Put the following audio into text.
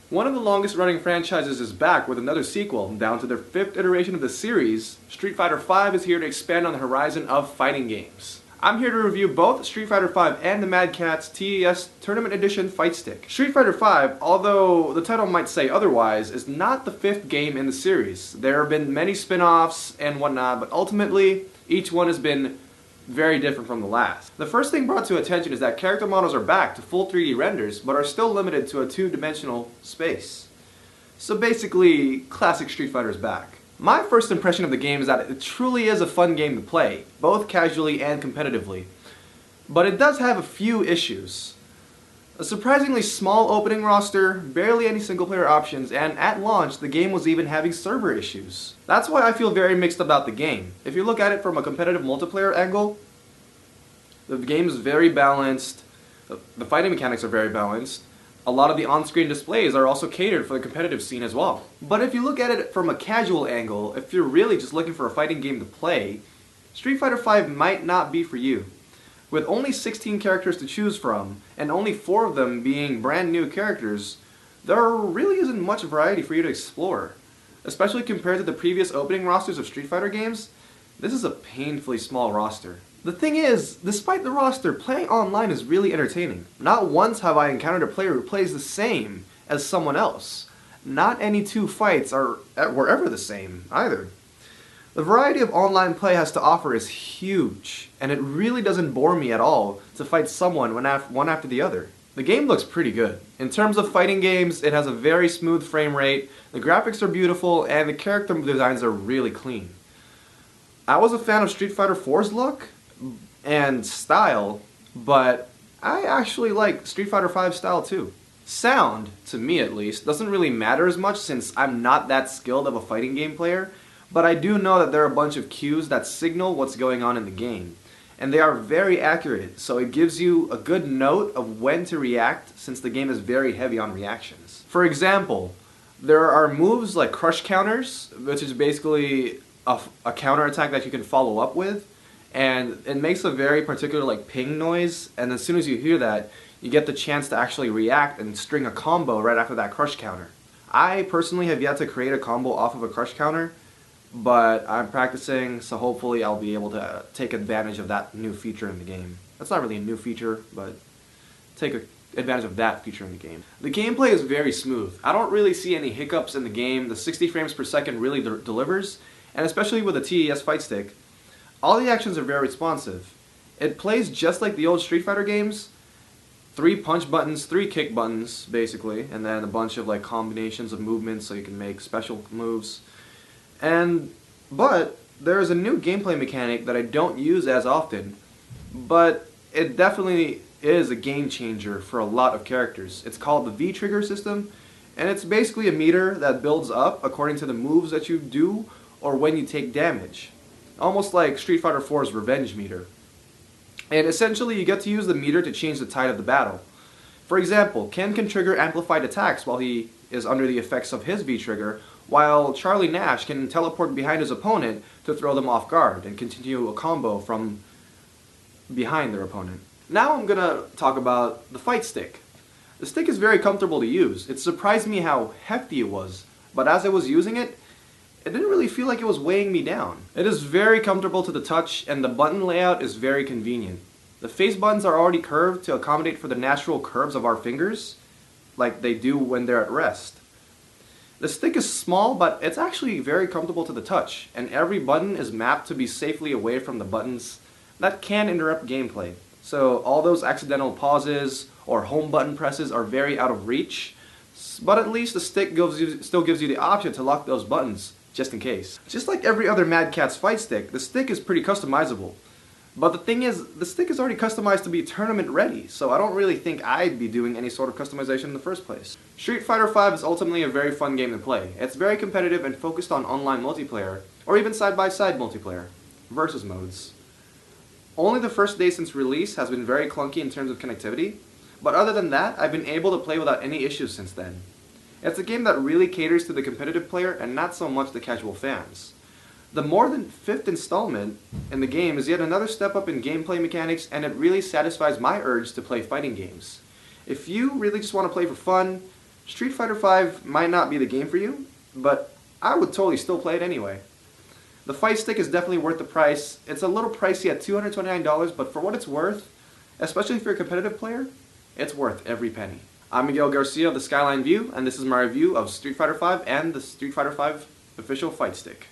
One of the longest running franchises is back with another sequel. Down to their 5th iteration of the series, Street Fighter V is here to expand on the horizon of fighting games. I'm here to review both Street Fighter V and the Mad Catz TES Tournament Edition Fight Stick. Street Fighter V, although the title might say otherwise, is not the 5th game in the series. There have been many spin-offs and whatnot, but ultimately, each one has been very different from the last. The first thing brought to attention is that character models are back to full 3D renders, but are still limited to a two-dimensional space. So basically, classic Street Fighter is back. My first impression of the game is that it truly is a fun game to play, both casually and competitively. But it does have a few issues. A surprisingly small opening roster, barely any single-player options, and at launch, the game was even having server issues. That's why I feel very mixed about the game. If you look at it from a competitive multiplayer angle, the game is very balanced, the fighting mechanics are very balanced, a lot of the on-screen displays are also catered for the competitive scene as well. But if you look at it from a casual angle, if you're really just looking for a fighting game to play, Street Fighter V might not be for you. With only 16 characters to choose from, and only 4 of them being brand new characters, there really isn't much variety for you to explore. Especially compared to the previous opening rosters of Street Fighter games, this is a painfully small roster. The thing is, despite the roster, playing online is really entertaining. Not once have I encountered a player who plays the same as someone else. Not any two fights were ever the same, either. The variety of online play has to offer is huge, and it really doesn't bore me at all to fight someone one after the other. The game looks pretty good. In terms of fighting games, it has a very smooth frame rate, the graphics are beautiful, and the character designs are really clean. I was a fan of Street Fighter 4's look and style, but I actually like Street Fighter 5's style too. Sound, to me at least, doesn't really matter as much since I'm not that skilled of a fighting game player, but I do know that there are a bunch of cues that signal what's going on in the game. And they are very accurate, so it gives you a good note of when to react since the game is very heavy on reactions. For example, there are moves like crush counters, which is basically a counter attack that you can follow up with, and it makes a very particular like ping noise, and as soon as you hear that, you get the chance to actually react and string a combo right after that crush counter. I personally have yet to create a combo off of a crush counter, but I'm practicing, so hopefully I'll be able to take advantage of that new feature in the game. That's not really a new feature, but take advantage of that feature in the game. The gameplay is very smooth. I don't really see any hiccups in the game. The 60 frames per second really delivers, and especially with the TES Fight Stick, all the actions are very responsive. It plays just like the old Street Fighter games. 3 punch buttons, 3 kick buttons, basically, and then a bunch of like combinations of movements so you can make special moves. But there is a new gameplay mechanic that I don't use as often, but it definitely is a game changer for a lot of characters. It's called the V-Trigger system, and it's basically a meter that builds up according to the moves that you do or when you take damage. Almost like Street Fighter 4's Revenge meter. And essentially you get to use the meter to change the tide of the battle. For example, Ken can trigger amplified attacks while he is under the effects of his V-Trigger, while Charlie Nash can teleport behind his opponent to throw them off guard and continue a combo from behind their opponent. Now I'm gonna talk about the Fight Stick. The stick is very comfortable to use. It surprised me how hefty it was, but as I was using it, it didn't really feel like it was weighing me down. It is very comfortable to the touch, and the button layout is very convenient. The face buttons are already curved to accommodate for the natural curves of our fingers, like they do when they're at rest. The stick is small, but it's actually very comfortable to the touch, and every button is mapped to be safely away from the buttons that can interrupt gameplay. So all those accidental pauses or home button presses are very out of reach, but at least the stick still gives you the option to lock those buttons, just in case. Just like every other Mad Catz Fight Stick, the stick is pretty customizable. But the thing is, the stick is already customized to be tournament ready, so I don't really think I'd be doing any sort of customization in the first place. Street Fighter V is ultimately a very fun game to play. It's very competitive and focused on online multiplayer, or even side-by-side multiplayer, versus modes. Only the first day since release has been very clunky in terms of connectivity, but other than that, I've been able to play without any issues since then. It's a game that really caters to the competitive player and not so much the casual fans. The more than 5th installment in the game is yet another step up in gameplay mechanics, and it really satisfies my urge to play fighting games. If you really just want to play for fun, Street Fighter V might not be the game for you, but I would totally still play it anyway. The fight stick is definitely worth the price. It's a little pricey at $229, but for what it's worth, especially if you're a competitive player, it's worth every penny. I'm Miguel Garcia of the Skyline View, and this is my review of Street Fighter V and the Street Fighter V official fight stick.